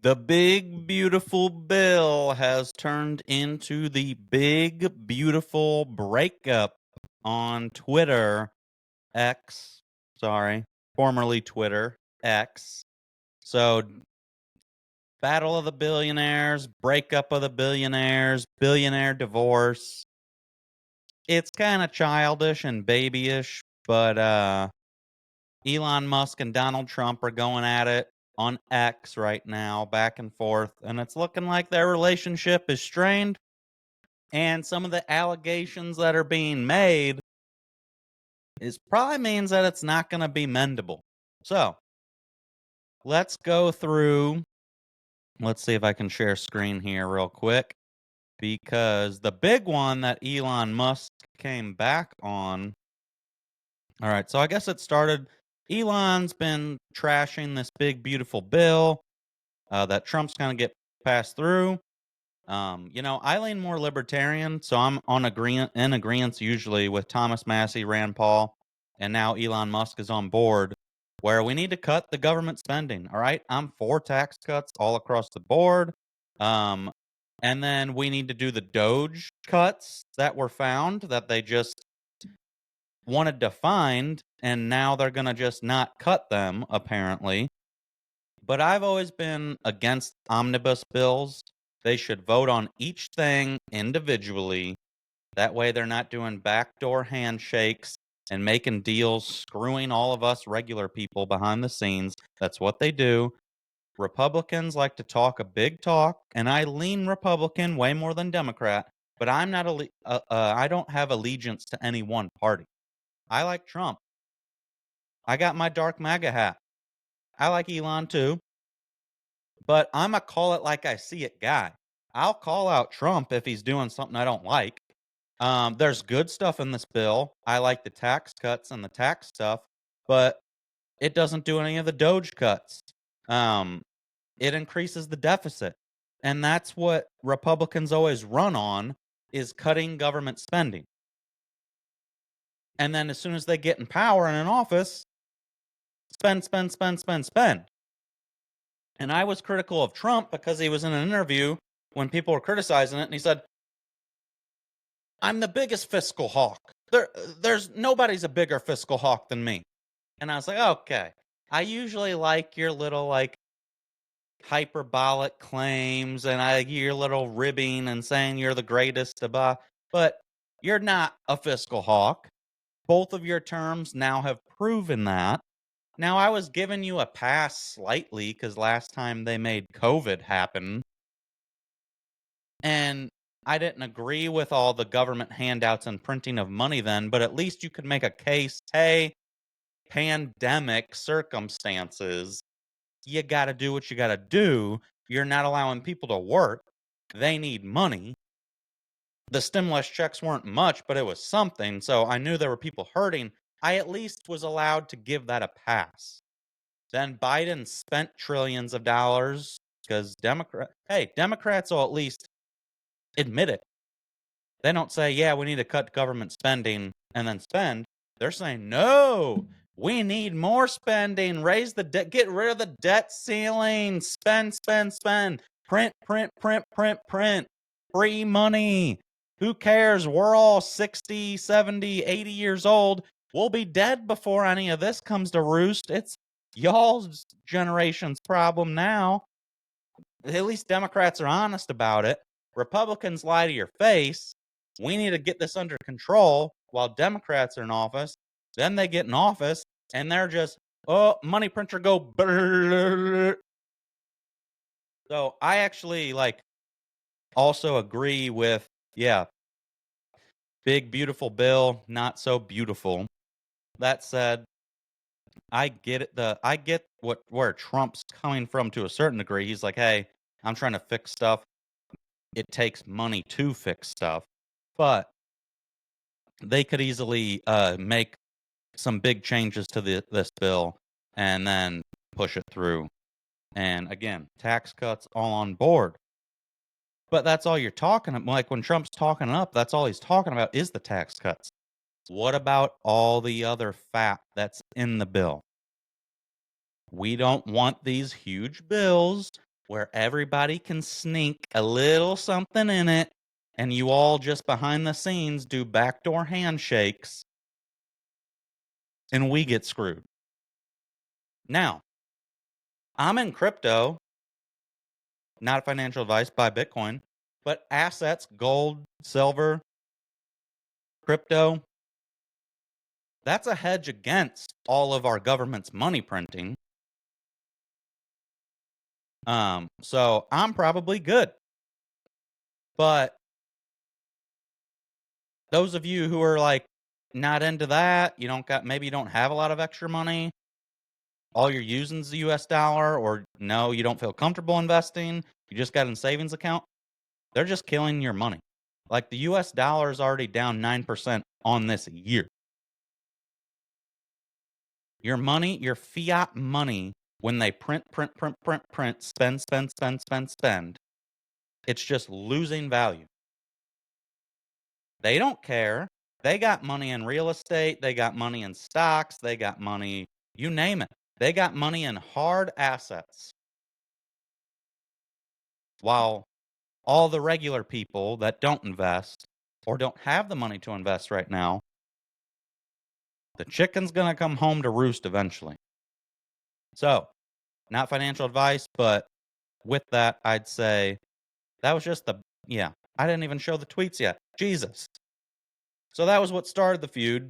The big beautiful bill has turned into the big beautiful breakup on Twitter X. Sorry, formerly Twitter X. So, battle of the billionaires, breakup of the billionaires, billionaire divorce. It's kind of childish and babyish, but Elon Musk and Donald Trump are going at it on X right now, back and forth, and it's looking like their relationship is strained. And some of the allegations that are being made is probably means that it's not going to be mendable. So let's go through. Let's see if I can share screen here real quick, because the big one that Elon Musk came back on. All right, so I guess it started. Elon's been trashing this big beautiful bill that Trump's going to get passed through. I lean more libertarian, so I'm in agreement usually with Thomas Massey, Rand Paul, and now Elon Musk is on board, where we need to cut the government spending. All right, I'm for tax cuts all across the board, um, and then we need to do the Doge cuts that were found that they just wanted to find, and now they're gonna just not cut them apparently. But I've always been against omnibus bills. They should vote on each thing individually. That way they're not doing backdoor handshakes and making deals, screwing all of us regular people behind the scenes. That's what they do. Republicans like to talk a big talk, and I lean Republican way more than Democrat, but I don't have allegiance to any one party. I like Trump. I got my dark MAGA hat. I like Elon too. But I'm a call it like I see it guy. I'll call out Trump if he's doing something I don't like. There's good stuff in this bill. I like the tax cuts and the tax stuff, but it doesn't do any of the Doge cuts. Um, it increases the deficit. And that's what Republicans always run on, is cutting government spending. And then as soon as they get in power and in office, spend, spend, spend, spend, spend. And I was critical of Trump because he was in an interview when people were criticizing it, and he said, "I'm the biggest fiscal hawk. There's nobody's a bigger fiscal hawk than me." And I was like, okay. I usually like your little hyperbolic claims and your little ribbing and saying you're the greatest about, but you're not a fiscal hawk. Both of your terms now have proven that. Now, I was giving you a pass slightly because last time they made COVID happen, and I didn't agree with all the government handouts and printing of money then, but at least you could make a case, hey, pandemic circumstances, you got to do what you got to do. You're not allowing people to work. They need money. The stimulus checks weren't much, but it was something. So I knew there were people hurting. I at least was allowed to give that a pass. Then Biden spent trillions of dollars because Democrats will at least admit it. They don't say, yeah, we need to cut government spending and then spend. They're saying, no, we need more spending, raise the debt, get rid of the debt ceiling, spend, spend, spend, print, print, print, print, print, free money. Who cares? We're all 60, 70, 80 years old. We'll be dead before any of this comes to roost. It's y'all's generation's problem now. At least Democrats are honest about it. Republicans lie to your face. We need to get this under control while Democrats are in office. Then they get in office and they're just, oh, money printer go. Brrr. So I actually also agree with, yeah, big beautiful bill, not so beautiful. That said, I get it. I get where Trump's coming from to a certain degree. He's like, hey, I'm trying to fix stuff. It takes money to fix stuff, but they could easily make some big changes to this bill and then push it through. And again, tax cuts all on board. But that's all you're talking about. Like when Trump's talking up, that's all he's talking about is the tax cuts. What about all the other fat that's in the bill? We don't want these huge bills where everybody can sneak a little something in it, and you all just behind the scenes do backdoor handshakes, and we get screwed. Now, I'm in crypto, not financial advice, buy Bitcoin, but assets, gold, silver, crypto, that's a hedge against all of our government's money printing. So I'm probably good. But those of you who are like not into that, maybe you don't have a lot of extra money, all you're using is the US dollar, or no, you don't feel comfortable investing, you just got a savings account, they're just killing your money. Like the US dollar is already down 9% on this year. Your money, your fiat money, when they print, spend, it's just losing value. They don't care. They got money in real estate. They got money in stocks. They got money, you name it. They got money in hard assets. While all the regular people that don't invest or don't have the money to invest right now, the chicken's going to come home to roost eventually. So, not financial advice, but with that, I'd say that was just I didn't even show the tweets yet. Jesus. So that was what started the feud.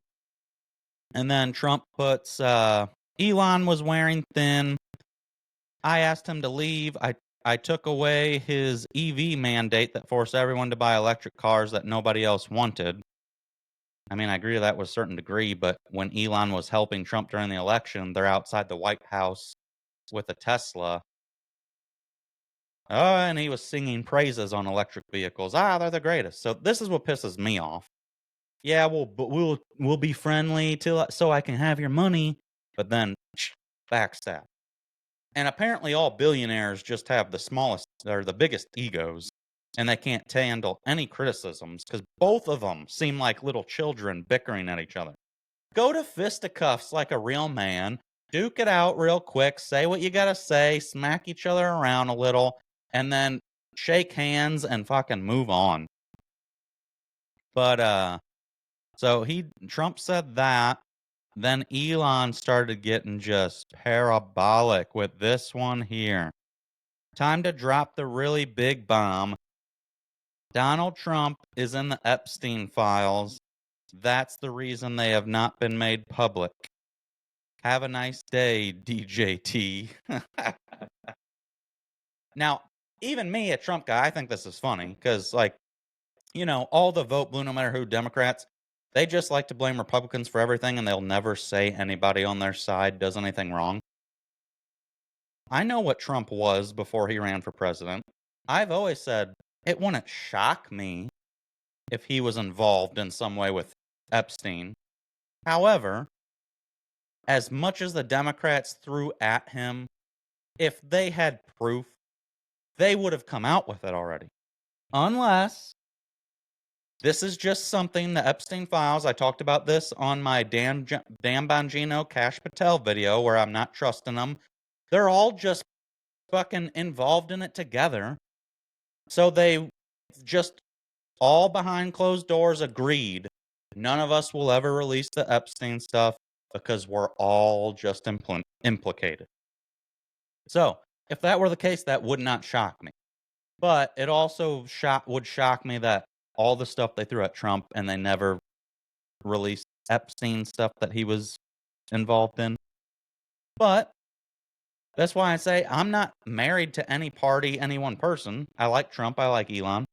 And then Trump puts, Elon was wearing thin. I asked him to leave. I took away his EV mandate that forced everyone to buy electric cars that nobody else wanted. I mean, I agree with that with a certain degree, but when Elon was helping Trump during the election, they're outside the White House with a Tesla. Oh, and he was singing praises on electric vehicles. They're the greatest. So this is what pisses me off. Yeah, we'll be friendly so I can have your money, but then backstab. And apparently all billionaires just have the smallest or the biggest egos, and they can't handle any criticisms because both of them seem like little children bickering at each other. Go to fisticuffs like a real man, duke it out real quick, say what you gotta say, smack each other around a little, and then shake hands and fucking move on. But so Trump said that. Then Elon started getting just parabolic with this one here. Time to drop the really big bomb. Donald Trump is in the Epstein files. That's the reason they have not been made public. Have a nice day, DJT. Now, even me, a Trump guy, I think this is funny because, all the vote blue, no matter who, Democrats, they just like to blame Republicans for everything, and they'll never say anybody on their side does anything wrong. I know what Trump was before he ran for president. I've always said it wouldn't shock me if he was involved in some way with Epstein. However, as much as the Democrats threw at him, if they had proof, they would have come out with it already. Unless this is just something, the Epstein files, I talked about this on my Dan Bongino Cash Patel video where I'm not trusting them. They're all just fucking involved in it together. So they just all behind closed doors agreed none of us will ever release the Epstein stuff because we're all just implicated. So if that were the case, that would not shock me. But it also would shock me that all the stuff they threw at Trump and they never released Epstein stuff that he was involved in. But that's why I say I'm not married to any party, any one person. I like Trump. I like Elon.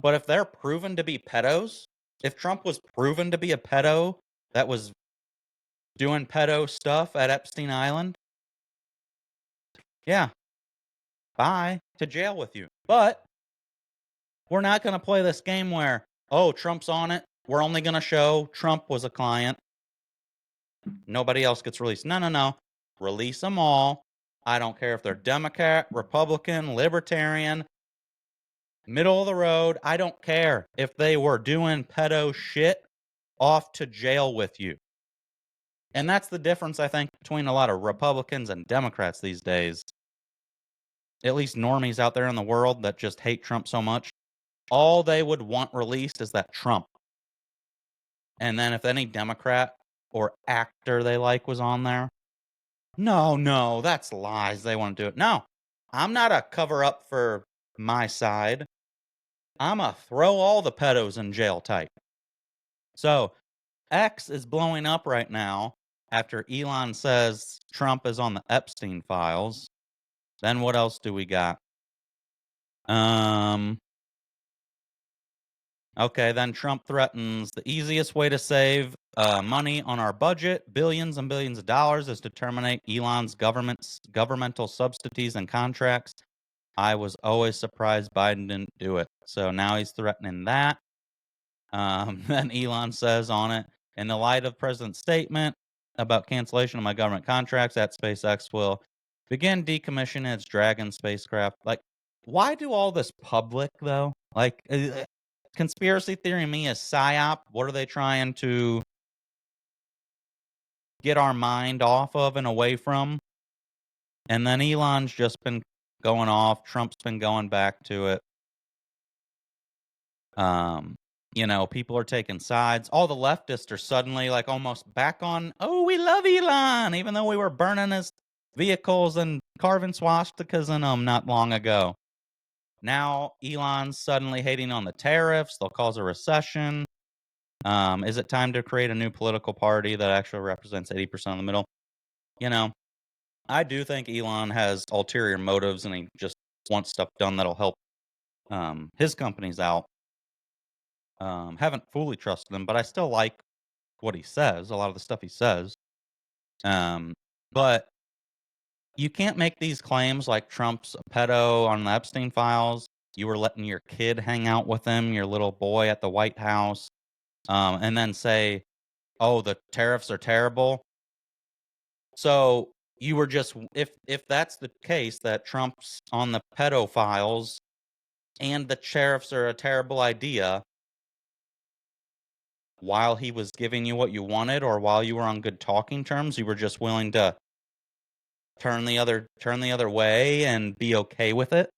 But if they're proven to be pedos, if Trump was proven to be a pedo that was doing pedo stuff at Epstein Island, yeah, bye to jail with you. But we're not going to play this game where, Trump's on it. We're only going to show Trump was a client. Nobody else gets released. No. Release them all. I don't care if they're Democrat, Republican, Libertarian, middle of the road. I don't care if they were doing pedo shit. Off to jail with you. And that's the difference, I think, between a lot of Republicans and Democrats these days. at least normies out there in the world that just hate Trump so much, all they would want released is that Trump. And then if any Democrat or actor they like was on there, no, that's lies. They want to do it. No, I'm not a cover up for my side. I'm a throw all the pedos in jail type. So X is blowing up right now after Elon says Trump is on the Epstein files. Then what else do we got? Okay, then Trump threatens the easiest way to save money on our budget, billions and billions of dollars, is to terminate Elon's governmental subsidies and contracts. I was always surprised Biden didn't do it. So now he's threatening that. Then Elon says on it, in the light of President's statement about cancellation of my government contracts, that SpaceX will begin decommissioning its Dragon spacecraft. Like, why do all this public, though? Like, conspiracy theory me is psyop. What are they trying to get our mind off of and away from? And then Elon's just been going off. Trump's been going back to it. People are taking sides. All the leftists are suddenly like almost back on, oh, we love Elon, even though we were burning his vehicles and carving swastikas in them not long ago. Now Elon's suddenly hating on the tariffs. They'll cause a recession. Is it time to create a new political party that actually represents 80% of the middle? I do think Elon has ulterior motives and he just wants stuff done that'll help his companies out. Haven't fully trusted him, but I still like what he says, a lot of the stuff he says. But you can't make these claims like Trump's a pedo on the Epstein files. You were letting your kid hang out with him, your little boy at the White House, and then say, oh, the tariffs are terrible. So you were just, if that's the case, that Trump's on the pedophiles and the tariffs are a terrible idea, while he was giving you what you wanted or while you were on good talking terms, you were just willing to turn the other way and be okay with it.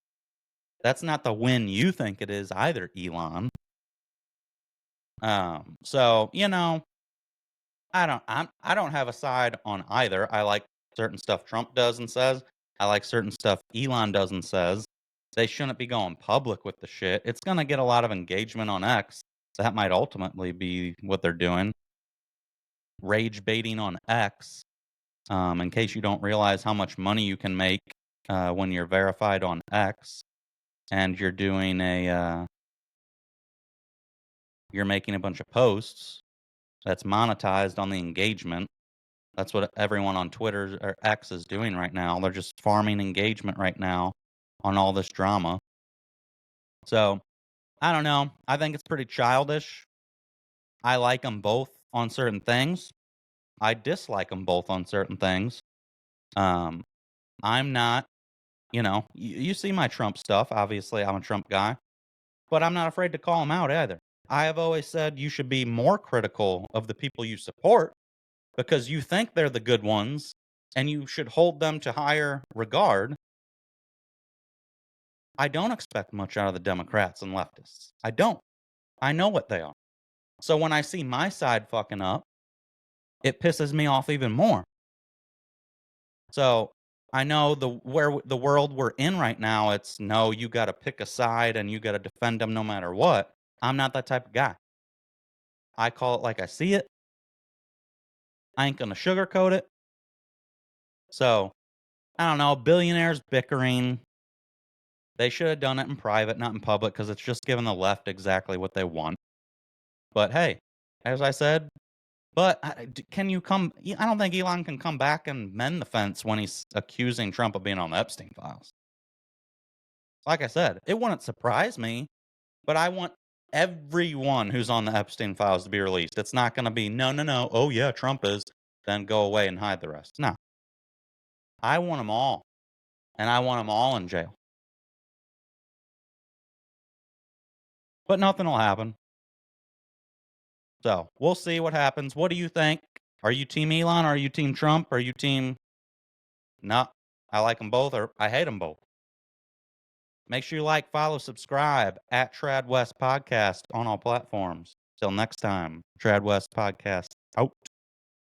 That's not the win you think it is either, Elon. So, I don't have a side on either. I like certain stuff Trump does and says. I like certain stuff Elon does and says. They shouldn't be going public with the shit. It's going to get a lot of engagement on X. That might ultimately be what they're doing. Rage baiting on X. In case you don't realize how much money you can make when you're verified on X and you're doing you're making a bunch of posts that's monetized on the engagement. That's what everyone on Twitter or X is doing right now. They're just farming engagement right now on all this drama. So, I don't know. I think it's pretty childish. I like them both on certain things. I dislike them both on certain things. I'm not, you see my Trump stuff. Obviously, I'm a Trump guy, but I'm not afraid to call him out either. I have always said you should be more critical of the people you support because you think they're the good ones and you should hold them to higher regard. I don't expect much out of the Democrats and leftists. I don't. I know what they are. So when I see my side fucking up, it pisses me off even more. So I know where the world we're in right now, it's no, you got to pick a side and you got to defend them no matter what. I'm not that type of guy. I call it like I see it. I ain't going to sugarcoat it. So, I don't know, billionaires bickering. They should have done it in private, not in public, because it's just giving the left exactly what they want. But hey, as I said, can you come? I don't think Elon can come back and mend the fence when he's accusing Trump of being on the Epstein files. Like I said, it wouldn't surprise me, but I want everyone who's on the Epstein files to be released. It's not going to be, no, oh yeah, Trump is, then go away and hide the rest. No. I want them all, and I want them all in jail. But nothing will happen. So, we'll see what happens. What do you think? Are you team Elon? Are you team Trump? Are you team... No, I like them both, or I hate them both. Make sure you like, follow, subscribe at Trad West Podcast on all platforms. Till next time, Trad West Podcast out.